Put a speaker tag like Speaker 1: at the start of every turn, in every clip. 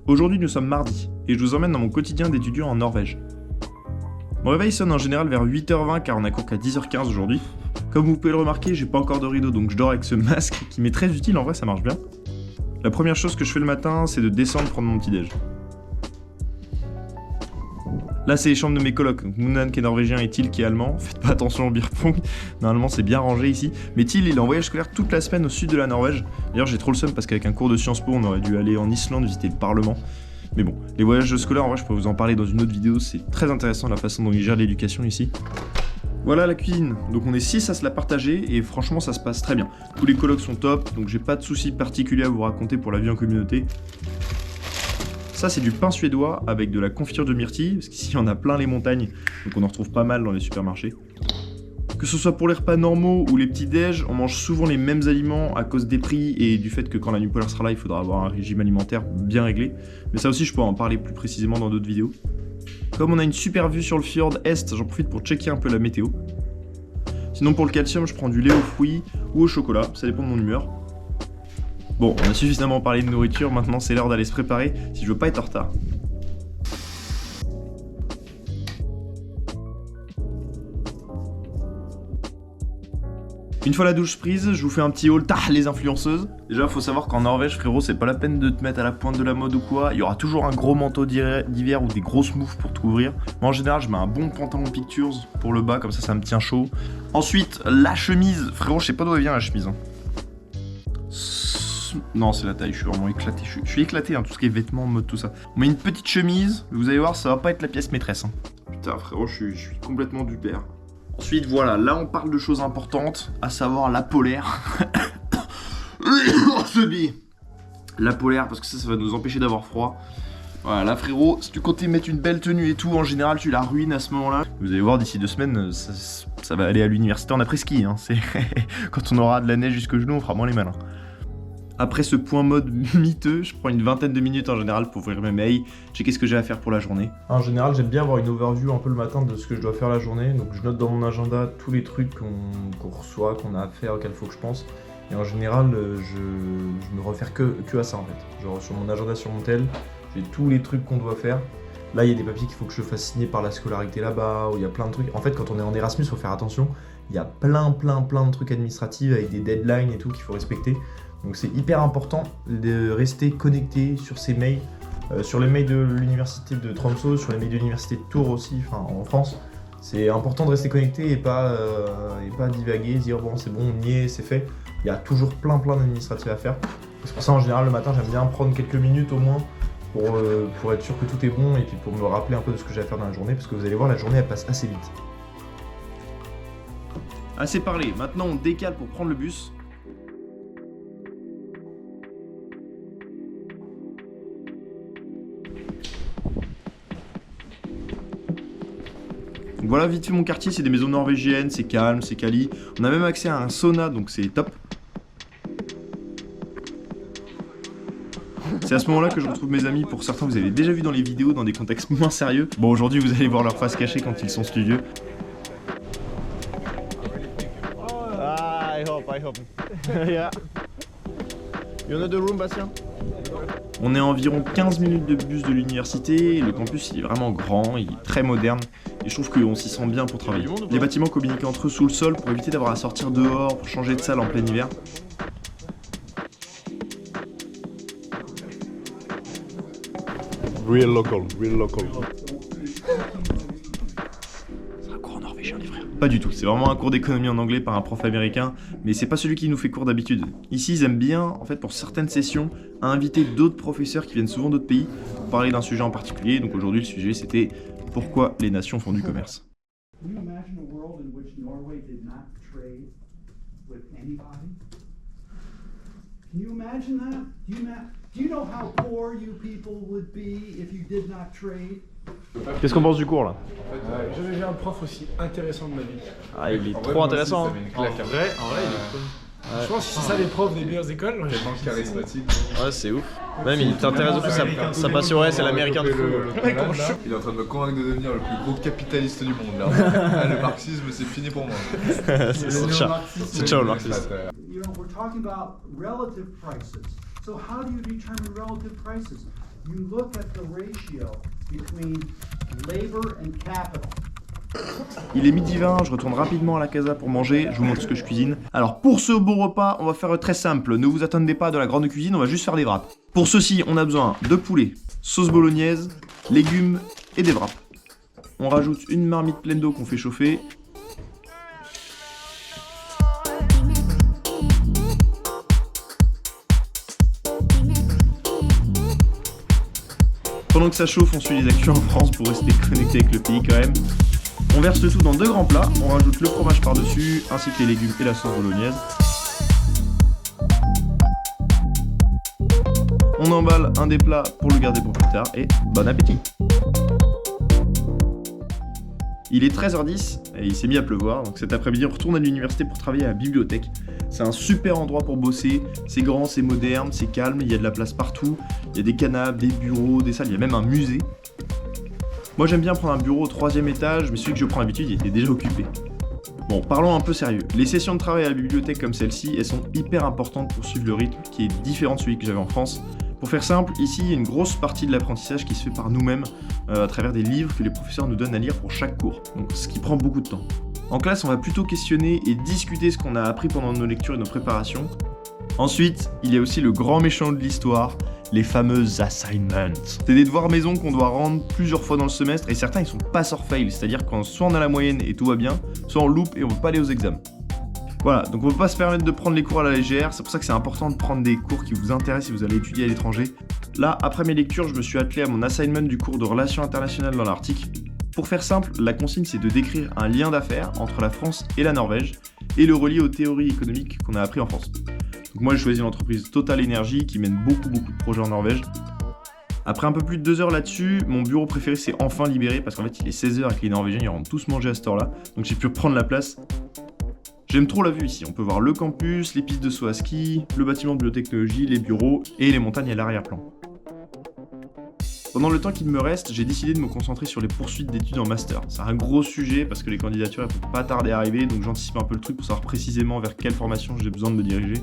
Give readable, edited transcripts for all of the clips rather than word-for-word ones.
Speaker 1: Aujourd'hui nous sommes mardi, et je vous emmène dans mon quotidien d'étudiant en Norvège. Mon réveil sonne en général vers 8h20 car on a cours qu'à 10h15 aujourd'hui. Comme vous pouvez le remarquer, j'ai pas encore de rideau donc je dors avec ce masque qui m'est très utile, en vrai ça marche bien. La première chose que je fais le matin, c'est de descendre prendre mon petit déj. Là c'est les chambres de mes colocs, donc Munan qui est norvégien et Til qui est allemand. Faites pas attention au beer pong, normalement c'est bien rangé ici. Mais Til il est en voyage scolaire toute la semaine au sud de la Norvège. D'ailleurs j'ai trop le seum parce qu'avec un cours de Sciences Po on aurait dû aller en Islande visiter le Parlement. Mais bon, les voyages scolaires en vrai je pourrais vous en parler dans une autre vidéo, c'est très intéressant la façon dont ils gèrent l'éducation ici. Voilà la cuisine, donc on est 6 à se la partager et franchement ça se passe très bien. Tous les colocs sont top, donc j'ai pas de soucis particuliers à vous raconter pour la vie en communauté. Ça c'est du pain suédois avec de la confiture de myrtille, parce qu'ici il y en a plein les montagnes, donc on en retrouve pas mal dans les supermarchés. Que ce soit pour les repas normaux ou les petits déj, on mange souvent les mêmes aliments à cause des prix et du fait que quand la nuit polaire sera là, il faudra avoir un régime alimentaire bien réglé. Mais ça aussi je pourrais en parler plus précisément dans d'autres vidéos. Comme on a une super vue sur le fjord est, j'en profite pour checker un peu la météo. Sinon pour le calcium, je prends du lait aux fruits ou au chocolat, ça dépend de mon humeur. Bon, on a suffisamment parlé de nourriture, maintenant c'est l'heure d'aller se préparer si je veux pas être en retard. Une fois la douche prise, je vous fais un petit haul, les influenceuses. Déjà, faut savoir qu'en Norvège, frérot, c'est pas la peine de te mettre à la pointe de la mode ou quoi. Il y aura toujours un gros manteau d'hiver ou des grosses moufles pour te couvrir. Moi, en général, je mets un bon pantalon Pictures pour le bas, comme ça me tient chaud. Ensuite, la chemise. Frérot, je sais pas d'où elle vient la chemise. Hein. Non, c'est la taille, je suis vraiment éclaté. Je suis éclaté, hein, tout ce qui est vêtements, mode, tout ça. On met une petite chemise, vous allez voir, ça va pas être la pièce maîtresse. Hein. Putain, frérot, je suis complètement du père. Ensuite, voilà, là on parle de choses importantes, à savoir la polaire. La polaire, parce que ça va nous empêcher d'avoir froid. Voilà, là frérot, si tu comptais mettre une belle tenue et tout, en général tu la ruines à ce moment-là. Vous allez voir, d'ici 2 semaines, ça va aller à l'université en après-ski. Hein. Quand on aura de la neige jusqu'aux genoux, on fera moins les malins. Après ce point mode miteux, je prends une vingtaine de minutes en général pour ouvrir mes mails, checker ce que j'ai à faire pour la journée. En général, j'aime bien avoir une overview un peu le matin de ce que je dois faire la journée, donc je note dans mon agenda tous les trucs qu'on reçoit, qu'on a à faire, auxquels il faut que je pense. Et en général, je me réfère que à ça en fait. Genre sur mon agenda, sur mon tel, j'ai tous les trucs qu'on doit faire. Là, il y a des papiers qu'il faut que je fasse signer par la scolarité là-bas, où il y a plein de trucs. En fait, quand on est en Erasmus, il faut faire attention. Il y a plein de trucs administratifs avec des deadlines et tout qu'il faut respecter. Donc c'est hyper important de rester connecté sur ces mails, sur les mails de l'université de Tromsø, sur les mails de l'université de Tours aussi, enfin en France. C'est important de rester connecté et pas divaguer, dire bon c'est bon, on y est, c'est fait. Il y a toujours plein d'administratifs à faire. C'est pour ça en général le matin j'aime bien prendre quelques minutes au moins pour être sûr que tout est bon et puis pour me rappeler un peu de ce que j'ai à faire dans la journée parce que vous allez voir la journée elle passe assez vite. Assez parlé, maintenant on décale pour prendre le bus. Donc voilà vite fait mon quartier, c'est des maisons norvégiennes, c'est calme, c'est quali. On a même accès à un sauna donc c'est top. C'est à ce moment-là que je retrouve mes amis, pour certains vous avez déjà vu dans les vidéos dans des contextes moins sérieux. Bon aujourd'hui vous allez voir leur face cachée quand ils sont studieux. I hope. Yeah. You know the room, Bastien? On est à environ 15 minutes de bus de l'université, le campus il est vraiment grand, il est très moderne et je trouve qu'on s'y sent bien pour travailler. Les bâtiments communiquent entre eux sous le sol pour éviter d'avoir à sortir dehors, pour changer de salle en plein hiver.
Speaker 2: Real local.
Speaker 1: C'est un cours en norvégien les frères. Pas du tout, c'est vraiment un cours d'économie en anglais par un prof américain, mais c'est pas celui qui nous fait cours d'habitude. Ici ils aiment bien, en fait pour certaines sessions, à inviter d'autres professeurs qui viennent souvent d'autres pays pour parler d'un sujet en particulier. Donc aujourd'hui le sujet c'était pourquoi les nations font du commerce. Qu'est-ce qu'on pense du cours là?
Speaker 3: J'ai jamais vu un prof aussi intéressant de ma vie.
Speaker 1: Ah il est trop intéressant.
Speaker 3: En vrai, il est cool. Je pense que c'est ça les profs des meilleures écoles.
Speaker 2: Tellement charismatique.
Speaker 1: Ouais, c'est ouf. Même il t'intéresse de fou, sa passion, ouais, c'est l'américain de fou.
Speaker 2: Il est en train de me convaincre de devenir le plus gros capitaliste du monde là. Le marxisme c'est fini pour moi.
Speaker 1: C'est ciao le marxisme.
Speaker 4: You know, we're talking about relative prices. So how do you determine relative prices? you look at the ratio between labor and capital.
Speaker 1: Il est midi 20, je retourne rapidement à la casa pour manger, je vous montre ce que je cuisine. Alors pour ce beau repas, on va faire très simple, ne vous attendez pas de la grande cuisine, on va juste faire des wraps. Pour ceci, on a besoin de poulet, sauce bolognaise, légumes et des wraps. On rajoute une marmite pleine d'eau qu'on fait chauffer. Pendant que ça chauffe, on suit les actus en France pour rester connecté avec le pays quand même. On verse le tout dans 2 grands plats, on rajoute le fromage par-dessus, ainsi que les légumes et la sauce bolognaise. On emballe un des plats pour le garder pour plus tard, et bon appétit! Il est 13h10 et il s'est mis à pleuvoir, donc cet après-midi on retourne à l'université pour travailler à la bibliothèque. C'est un super endroit pour bosser, c'est grand, c'est moderne, c'est calme, il y a de la place partout, il y a des canapes, des bureaux, des salles, il y a même un musée. Moi j'aime bien prendre un bureau au 3e étage, mais celui que je prends d'habitude il était déjà occupé. Bon, parlons un peu sérieux. Les sessions de travail à la bibliothèque comme celle-ci, elles sont hyper importantes pour suivre le rythme qui est différent de celui que j'avais en France. Pour faire simple, ici il y a une grosse partie de l'apprentissage qui se fait par nous-mêmes à travers des livres que les professeurs nous donnent à lire pour chaque cours, donc ce qui prend beaucoup de temps. En classe, on va plutôt questionner et discuter ce qu'on a appris pendant nos lectures et nos préparations. Ensuite, il y a aussi le grand méchant de l'histoire, les fameux assignments. C'est des devoirs maison qu'on doit rendre plusieurs fois dans le semestre et certains ils sont pass or fail, c'est-à-dire quand soit on a la moyenne et tout va bien, soit on loupe et on ne peut pas aller aux examens. Voilà, donc on ne peut pas se permettre de prendre les cours à la légère, c'est pour ça que c'est important de prendre des cours qui vous intéressent si vous allez étudier à l'étranger. Là, après mes lectures, je me suis attelé à mon assignment du cours de Relations internationales dans l'Arctique. Pour faire simple, la consigne c'est de décrire un lien d'affaires entre la France et la Norvège et le relier aux théories économiques qu'on a appris en France. Donc moi j'ai choisi l'entreprise Total Energy qui mène beaucoup de projets en Norvège. Après un peu plus de 2 heures là-dessus, mon bureau préféré s'est enfin libéré parce qu'en fait il est 16h et que les Norvégiens ils rentrent tous manger à cette heure-là, donc j'ai pu reprendre la place. J'aime trop la vue ici, on peut voir le campus, les pistes de saut à ski, le bâtiment de biotechnologie, les bureaux et les montagnes à l'arrière-plan. Pendant le temps qu'il me reste, j'ai décidé de me concentrer sur les poursuites d'études en master. C'est un gros sujet parce que les candidatures elles peuvent pas tarder à arriver, donc j'anticipe un peu le truc pour savoir précisément vers quelle formation j'ai besoin de me diriger.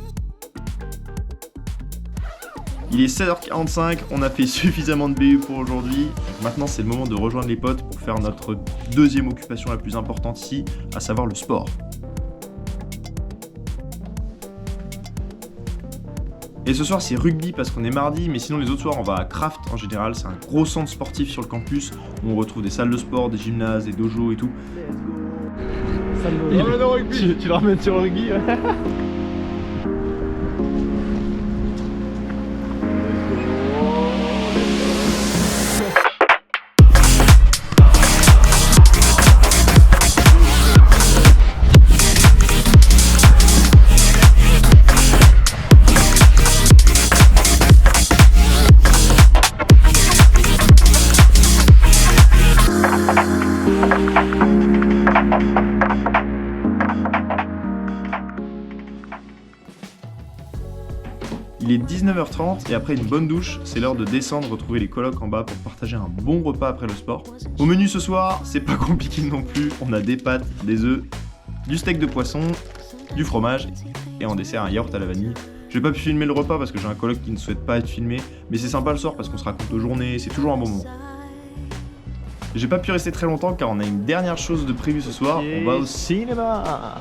Speaker 1: Il est 16h45, on a fait suffisamment de BU pour aujourd'hui. Maintenant c'est le moment de rejoindre les potes pour faire notre deuxième occupation la plus importante ici, à savoir le sport. Et ce soir c'est rugby parce qu'on est mardi, mais sinon les autres soirs on va à Craft en général, c'est un gros centre sportif sur le campus où on retrouve des salles de sport, des gymnases, des dojos et tout.
Speaker 3: Tu le ramènes sur le rugby.
Speaker 1: Il est 19h30 et après une bonne douche, c'est l'heure de descendre retrouver les colocs en bas pour partager un bon repas après le sport. Au menu ce soir, c'est pas compliqué non plus, on a des pâtes, des œufs, du steak de poisson, du fromage et en dessert un yaourt à la vanille. Je vais pas pu filmer le repas parce que j'ai un coloc qui ne souhaite pas être filmé, mais c'est sympa le soir parce qu'on se raconte nos journées, c'est toujours un bon moment. J'ai pas pu rester très longtemps car on a une dernière chose de prévu ce soir, on va au
Speaker 3: cinéma.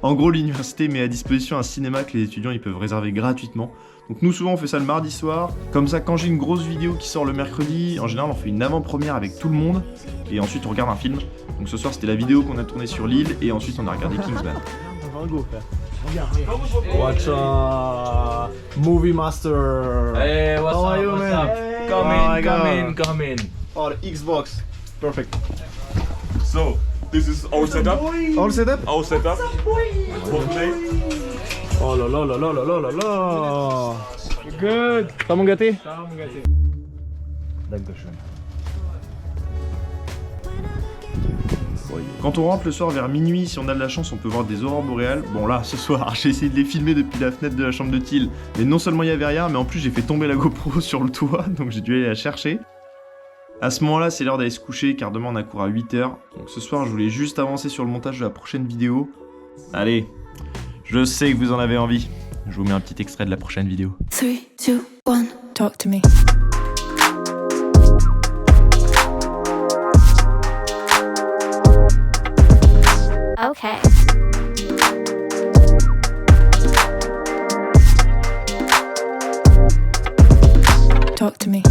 Speaker 1: En gros, l'université met à disposition un cinéma que les étudiants ils peuvent réserver gratuitement. Donc nous souvent on fait ça le mardi soir. Comme ça, quand j'ai une grosse vidéo qui sort le mercredi, en général on fait une avant-première avec tout le monde et ensuite on regarde un film. Donc ce soir c'était la vidéo qu'on a tournée sur l'île et ensuite on a regardé Kingsman.
Speaker 3: Watch Movie Master.
Speaker 5: Hey, what's
Speaker 3: How
Speaker 5: up?
Speaker 3: are you,
Speaker 5: What's
Speaker 3: man?
Speaker 5: up? Come
Speaker 3: Oh
Speaker 5: in,
Speaker 3: my
Speaker 5: come
Speaker 3: God.
Speaker 5: in, come in.
Speaker 3: Oh, the Xbox. Perfect.
Speaker 6: So, this is our setup.
Speaker 3: All set up?
Speaker 6: Our setup. For today.
Speaker 3: Oh là là là là là là là là. Good. T'as mon gâté?
Speaker 1: Quand on rentre le soir vers minuit, si on a de la chance, on peut voir des aurores boréales. Bon là, ce soir, j'ai essayé de les filmer depuis la fenêtre de la chambre de Thiel, mais non seulement il y avait rien, mais en plus j'ai fait tomber la GoPro sur le toit, donc j'ai dû aller la chercher. À ce moment-là, c'est l'heure d'aller se coucher, car demain on a cours à 8h. Donc ce soir, je voulais juste avancer sur le montage de la prochaine vidéo. Allez, je sais que vous en avez envie. Je vous mets un petit extrait de la prochaine vidéo.
Speaker 7: 3, 2, 1,
Speaker 5: Talk to me.
Speaker 7: Okay.
Speaker 5: Talk to me.